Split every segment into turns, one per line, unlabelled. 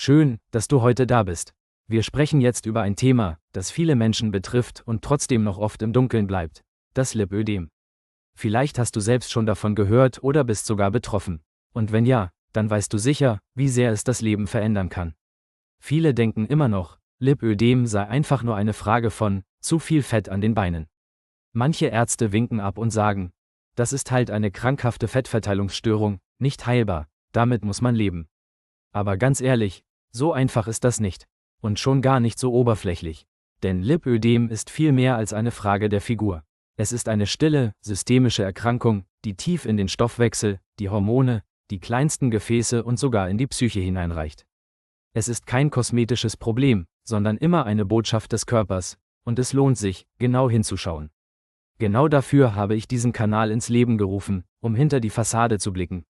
Schön, dass du heute da bist. Wir sprechen jetzt über ein Thema, das viele Menschen betrifft und trotzdem noch oft im Dunkeln bleibt: das Lipödem. Vielleicht hast du selbst schon davon gehört oder bist sogar betroffen. Und wenn ja, dann weißt du sicher, wie sehr es das Leben verändern kann. Viele denken immer noch, Lipödem sei einfach nur eine Frage von zu viel Fett an den Beinen. Manche Ärzte winken ab und sagen, das ist halt eine krankhafte Fettverteilungsstörung, nicht heilbar, damit muss man leben. Aber ganz ehrlich, so einfach ist das nicht. Und schon gar nicht so oberflächlich. Denn Lipödem ist viel mehr als eine Frage der Figur. Es ist eine stille, systemische Erkrankung, die tief in den Stoffwechsel, die Hormone, die kleinsten Gefäße und sogar in die Psyche hineinreicht. Es ist kein kosmetisches Problem, sondern immer eine Botschaft des Körpers, und es lohnt sich, genau hinzuschauen. Genau dafür habe ich diesen Kanal ins Leben gerufen, um hinter die Fassade zu blicken.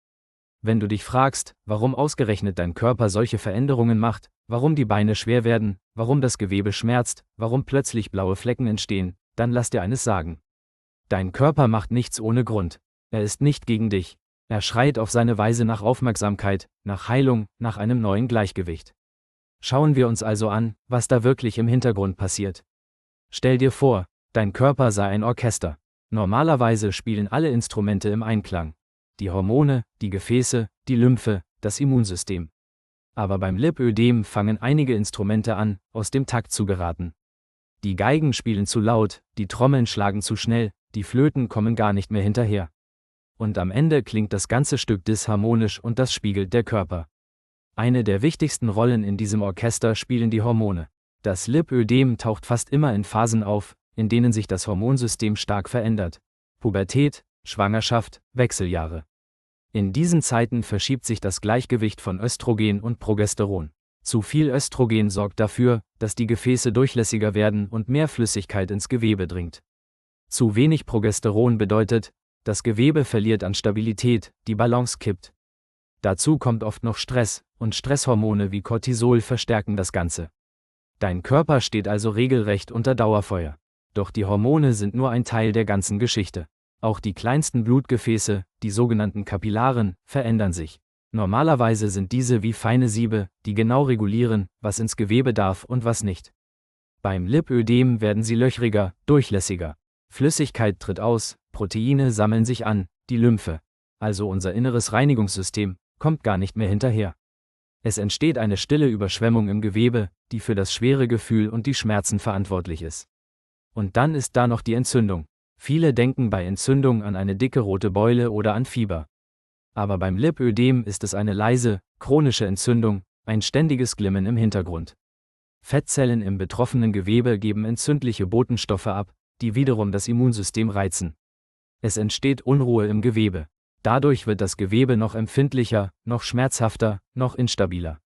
Wenn du dich fragst, warum ausgerechnet dein Körper solche Veränderungen macht, warum die Beine schwer werden, warum das Gewebe schmerzt, warum plötzlich blaue Flecken entstehen, dann lass dir eines sagen. Dein Körper macht nichts ohne Grund. Er ist nicht gegen dich. Er schreit auf seine Weise nach Aufmerksamkeit, nach Heilung, nach einem neuen Gleichgewicht. Schauen wir uns also an, was da wirklich im Hintergrund passiert. Stell dir vor, dein Körper sei ein Orchester. Normalerweise spielen alle Instrumente im Einklang. Die Hormone, die Gefäße, die Lymphe, das Immunsystem. Aber beim Lipödem fangen einige Instrumente an, aus dem Takt zu geraten. Die Geigen spielen zu laut, die Trommeln schlagen zu schnell, die Flöten kommen gar nicht mehr hinterher. Und am Ende klingt das ganze Stück disharmonisch und das spiegelt der Körper. Eine der wichtigsten Rollen in diesem Orchester spielen die Hormone. Das Lipödem taucht fast immer in Phasen auf, in denen sich das Hormonsystem stark verändert. Pubertät, Schwangerschaft, Wechseljahre. In diesen Zeiten verschiebt sich das Gleichgewicht von Östrogen und Progesteron. Zu viel Östrogen sorgt dafür, dass die Gefäße durchlässiger werden und mehr Flüssigkeit ins Gewebe dringt. Zu wenig Progesteron bedeutet, das Gewebe verliert an Stabilität, die Balance kippt. Dazu kommt oft noch Stress, und Stresshormone wie Cortisol verstärken das Ganze. Dein Körper steht also regelrecht unter Dauerfeuer. Doch die Hormone sind nur ein Teil der ganzen Geschichte. Auch die kleinsten Blutgefäße, die sogenannten Kapillaren, verändern sich. Normalerweise sind diese wie feine Siebe, die genau regulieren, was ins Gewebe darf und was nicht. Beim Lipödem werden sie löchriger, durchlässiger. Flüssigkeit tritt aus, Proteine sammeln sich an, die Lymphe, also unser inneres Reinigungssystem, kommt gar nicht mehr hinterher. Es entsteht eine stille Überschwemmung im Gewebe, die für das schwere Gefühl und die Schmerzen verantwortlich ist. Und dann ist da noch die Entzündung. Viele denken bei Entzündung an eine dicke rote Beule oder an Fieber. Aber beim Lipödem ist es eine leise, chronische Entzündung, ein ständiges Glimmen im Hintergrund. Fettzellen im betroffenen Gewebe geben entzündliche Botenstoffe ab, die wiederum das Immunsystem reizen. Es entsteht Unruhe im Gewebe. Dadurch wird das Gewebe noch empfindlicher, noch schmerzhafter, noch instabiler.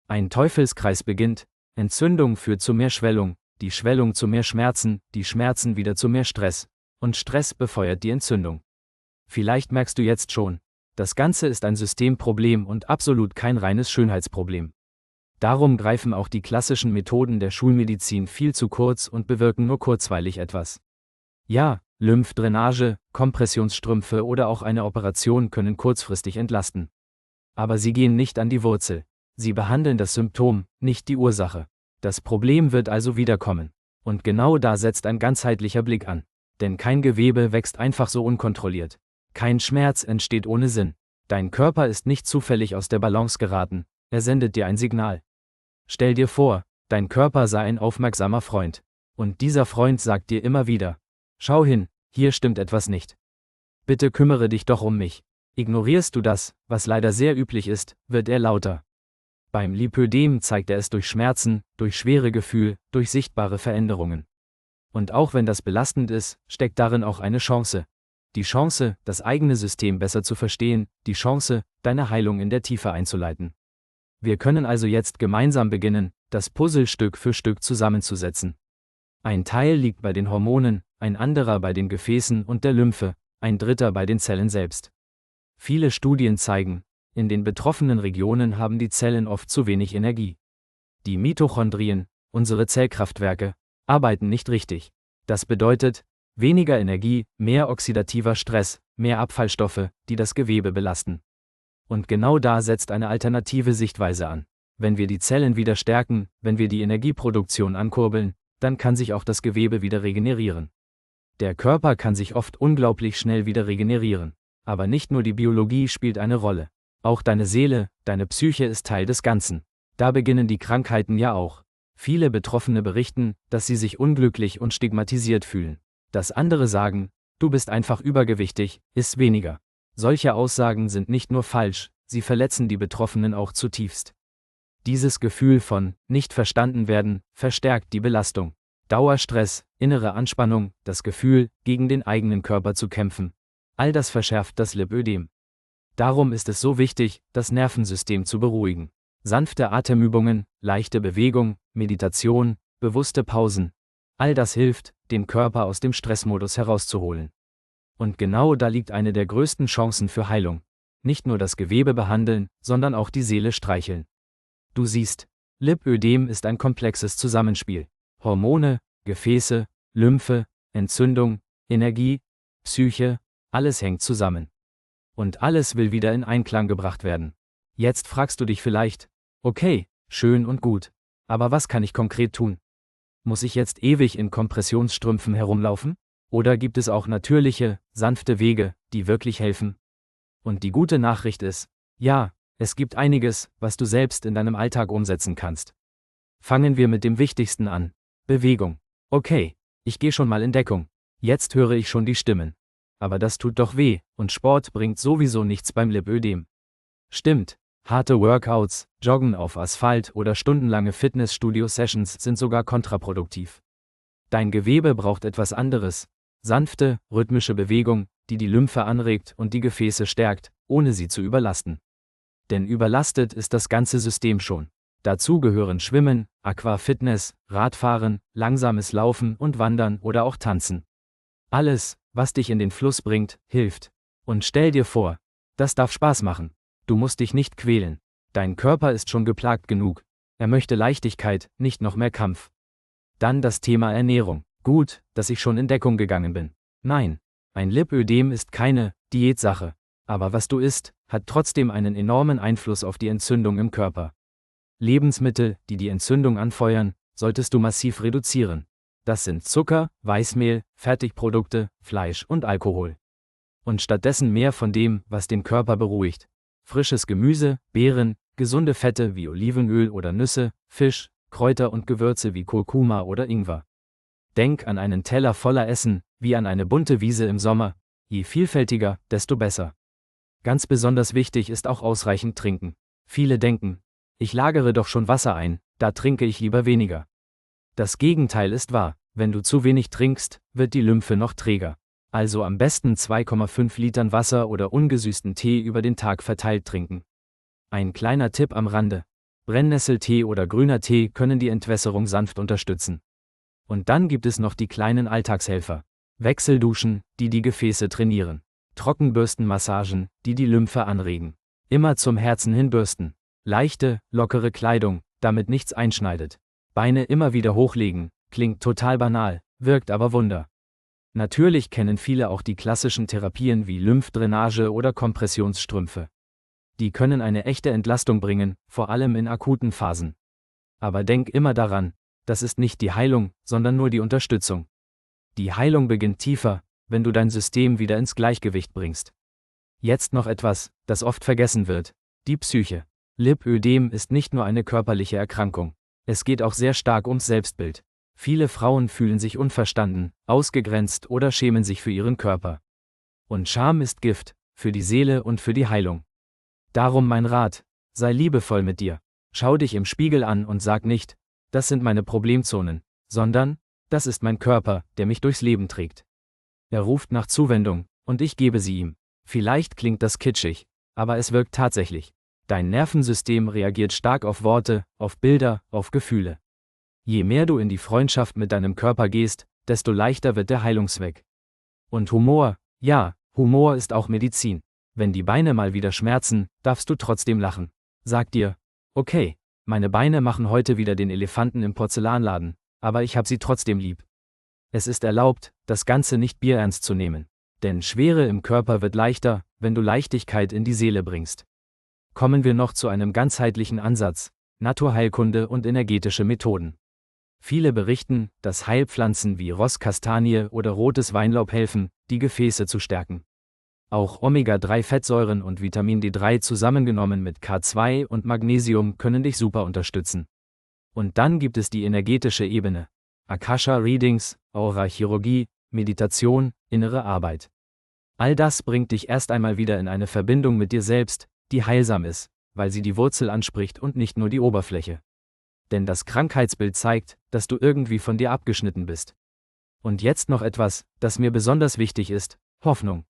Ein Teufelskreis beginnt: Entzündung führt zu mehr Schwellung, die Schwellung zu mehr Schmerzen, die Schmerzen wieder zu mehr Stress. Und Stress befeuert die Entzündung. Vielleicht merkst du jetzt schon, das Ganze ist ein Systemproblem und absolut kein reines Schönheitsproblem. Darum greifen auch die klassischen Methoden der Schulmedizin viel zu kurz und bewirken nur kurzweilig etwas. Ja, Lymphdrainage, Kompressionsstrümpfe oder auch eine Operation können kurzfristig entlasten. Aber sie gehen nicht an die Wurzel. Sie behandeln das Symptom, nicht die Ursache. Das Problem wird also wiederkommen. Und genau da setzt ein ganzheitlicher Blick an. Denn kein Gewebe wächst einfach so unkontrolliert. Kein Schmerz entsteht ohne Sinn. Dein Körper ist nicht zufällig aus der Balance geraten, er sendet dir ein Signal. Stell dir vor, dein Körper sei ein aufmerksamer Freund. Und dieser Freund sagt dir immer wieder: Schau hin, hier stimmt etwas nicht. Bitte kümmere dich doch um mich. Ignorierst du das, was leider sehr üblich ist, wird er lauter. Beim Lipödem zeigt er es durch Schmerzen, durch schwere Gefühle, durch sichtbare Veränderungen. Und auch wenn das belastend ist, steckt darin auch eine Chance. Die Chance, das eigene System besser zu verstehen, die Chance, deine Heilung in der Tiefe einzuleiten. Wir können also jetzt gemeinsam beginnen, das Puzzle Stück für Stück zusammenzusetzen. Ein Teil liegt bei den Hormonen, ein anderer bei den Gefäßen und der Lymphe, ein dritter bei den Zellen selbst. Viele Studien zeigen, in den betroffenen Regionen haben die Zellen oft zu wenig Energie. Die Mitochondrien, unsere Zellkraftwerke, arbeiten nicht richtig. Das bedeutet, weniger Energie, mehr oxidativer Stress, mehr Abfallstoffe, die das Gewebe belasten. Und genau da setzt eine alternative Sichtweise an. Wenn wir die Zellen wieder stärken, wenn wir die Energieproduktion ankurbeln, dann kann sich auch das Gewebe wieder regenerieren. Der Körper kann sich oft unglaublich schnell wieder regenerieren. Aber nicht nur die Biologie spielt eine Rolle. Auch deine Seele, deine Psyche ist Teil des Ganzen. Da beginnen die Krankheiten ja auch. Viele Betroffene berichten, dass sie sich unglücklich und stigmatisiert fühlen. Dass andere sagen, du bist einfach übergewichtig, iss weniger. Solche Aussagen sind nicht nur falsch, sie verletzen die Betroffenen auch zutiefst. Dieses Gefühl von nicht verstanden werden verstärkt die Belastung. Dauerstress, innere Anspannung, das Gefühl, gegen den eigenen Körper zu kämpfen. All das verschärft das Lipödem. Darum ist es so wichtig, das Nervensystem zu beruhigen. Sanfte Atemübungen, leichte Bewegung, Meditation, bewusste Pausen. All das hilft, den Körper aus dem Stressmodus herauszuholen. Und genau da liegt eine der größten Chancen für Heilung. Nicht nur das Gewebe behandeln, sondern auch die Seele streicheln. Du siehst, Lipödem ist ein komplexes Zusammenspiel. Hormone, Gefäße, Lymphe, Entzündung, Energie, Psyche, alles hängt zusammen. Und alles will wieder in Einklang gebracht werden. Jetzt fragst du dich vielleicht, okay, schön und gut, aber was kann ich konkret tun? Muss ich jetzt ewig in Kompressionsstrümpfen herumlaufen? Oder gibt es auch natürliche, sanfte Wege, die wirklich helfen? Und die gute Nachricht ist, ja, es gibt einiges, was du selbst in deinem Alltag umsetzen kannst. Fangen wir mit dem Wichtigsten an. Bewegung. Okay, ich gehe schon mal in Deckung. Jetzt höre ich schon die Stimmen. Aber das tut doch weh, und Sport bringt sowieso nichts beim Lipödem. Stimmt, harte Workouts, Joggen auf Asphalt oder stundenlange Fitnessstudio-Sessions sind sogar kontraproduktiv. Dein Gewebe braucht etwas anderes. Sanfte, rhythmische Bewegung, die die Lymphe anregt und die Gefäße stärkt, ohne sie zu überlasten. Denn überlastet ist das ganze System schon. Dazu gehören Schwimmen, Aquafitness, Radfahren, langsames Laufen und Wandern oder auch Tanzen. Alles, was dich in den Fluss bringt, hilft. Und stell dir vor, das darf Spaß machen. Du musst dich nicht quälen. Dein Körper ist schon geplagt genug. Er möchte Leichtigkeit, nicht noch mehr Kampf. Dann das Thema Ernährung. Gut, dass ich schon in Deckung gegangen bin. Nein, ein Lipödem ist keine Diätsache. Aber was du isst, hat trotzdem einen enormen Einfluss auf die Entzündung im Körper. Lebensmittel, die die Entzündung anfeuern, solltest du massiv reduzieren. Das sind Zucker, Weißmehl, Fertigprodukte, Fleisch und Alkohol. Und stattdessen mehr von dem, was den Körper beruhigt. Frisches Gemüse, Beeren, gesunde Fette wie Olivenöl oder Nüsse, Fisch, Kräuter und Gewürze wie Kurkuma oder Ingwer. Denk an einen Teller voller Essen, wie an eine bunte Wiese im Sommer. Je vielfältiger, desto besser. Ganz besonders wichtig ist auch ausreichend trinken. Viele denken, ich lagere doch schon Wasser ein, da trinke ich lieber weniger. Das Gegenteil ist wahr, wenn du zu wenig trinkst, wird die Lymphe noch träger. Also am besten 2,5 Litern Wasser oder ungesüßten Tee über den Tag verteilt trinken. Ein kleiner Tipp am Rande. Brennnesseltee oder grüner Tee können die Entwässerung sanft unterstützen. Und dann gibt es noch die kleinen Alltagshelfer. Wechselduschen, die die Gefäße trainieren. Trockenbürstenmassagen, die die Lymphe anregen. Immer zum Herzen hin bürsten. Leichte, lockere Kleidung, damit nichts einschneidet. Beine immer wieder hochlegen, klingt total banal, wirkt aber Wunder. Natürlich kennen viele auch die klassischen Therapien wie Lymphdrainage oder Kompressionsstrümpfe. Die können eine echte Entlastung bringen, vor allem in akuten Phasen. Aber denk immer daran, das ist nicht die Heilung, sondern nur die Unterstützung. Die Heilung beginnt tiefer, wenn du dein System wieder ins Gleichgewicht bringst. Jetzt noch etwas, das oft vergessen wird: die Psyche. Lipödem ist nicht nur eine körperliche Erkrankung. Es geht auch sehr stark ums Selbstbild. Viele Frauen fühlen sich unverstanden, ausgegrenzt oder schämen sich für ihren Körper. Und Scham ist Gift, für die Seele und für die Heilung. Darum mein Rat: sei liebevoll mit dir. Schau dich im Spiegel an und sag nicht, das sind meine Problemzonen, sondern, das ist mein Körper, der mich durchs Leben trägt. Er ruft nach Zuwendung, und ich gebe sie ihm. Vielleicht klingt das kitschig, aber es wirkt tatsächlich. Dein Nervensystem reagiert stark auf Worte, auf Bilder, auf Gefühle. Je mehr du in die Freundschaft mit deinem Körper gehst, desto leichter wird der Heilungsweg. Und Humor, ja, Humor ist auch Medizin. Wenn die Beine mal wieder schmerzen, darfst du trotzdem lachen. Sag dir, okay, meine Beine machen heute wieder den Elefanten im Porzellanladen, aber ich hab sie trotzdem lieb. Es ist erlaubt, das Ganze nicht bierernst zu nehmen. Denn Schwere im Körper wird leichter, wenn du Leichtigkeit in die Seele bringst. Kommen wir noch zu einem ganzheitlichen Ansatz, Naturheilkunde und energetische Methoden. Viele berichten, dass Heilpflanzen wie Rosskastanie oder rotes Weinlaub helfen, die Gefäße zu stärken. Auch Omega-3-Fettsäuren und Vitamin D3 zusammengenommen mit K2 und Magnesium können dich super unterstützen. Und dann gibt es die energetische Ebene. Akasha-Readings, Aura-Chirurgie, Meditation, innere Arbeit. All das bringt dich erst einmal wieder in eine Verbindung mit dir selbst, die heilsam ist, weil sie die Wurzel anspricht und nicht nur die Oberfläche. Denn das Krankheitsbild zeigt, dass du irgendwie von dir abgeschnitten bist. Und jetzt noch etwas, das mir besonders wichtig ist: Hoffnung.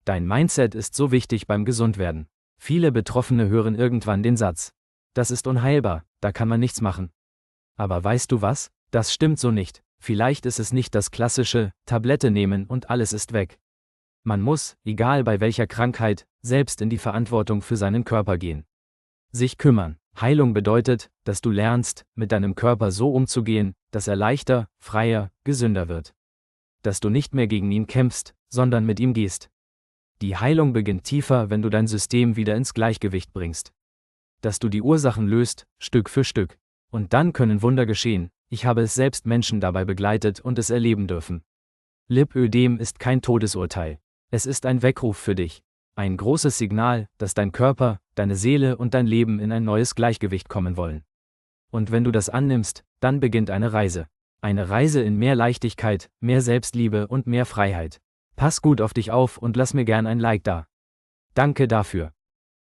Dein Mindset ist so wichtig beim Gesundwerden. Viele Betroffene hören irgendwann den Satz: Das ist unheilbar, da kann man nichts machen. Aber weißt du was? Das stimmt so nicht. Vielleicht ist es nicht das klassische Tablette nehmen und alles ist weg. Man muss, egal bei welcher Krankheit, selbst in die Verantwortung für seinen Körper gehen. Sich kümmern. Heilung bedeutet, dass du lernst, mit deinem Körper so umzugehen, dass er leichter, freier, gesünder wird. Dass du nicht mehr gegen ihn kämpfst, sondern mit ihm gehst. Die Heilung beginnt tiefer, wenn du dein System wieder ins Gleichgewicht bringst. Dass du die Ursachen löst, Stück für Stück. Und dann können Wunder geschehen. Ich habe es selbst Menschen dabei begleitet und es erleben dürfen. Lipödem ist kein Todesurteil. Es ist ein Weckruf für dich. Ein großes Signal, dass dein Körper, deine Seele und dein Leben in ein neues Gleichgewicht kommen wollen. Und wenn du das annimmst, dann beginnt eine Reise. Eine Reise in mehr Leichtigkeit, mehr Selbstliebe und mehr Freiheit. Pass gut auf dich auf und lass mir gern ein Like da. Danke dafür.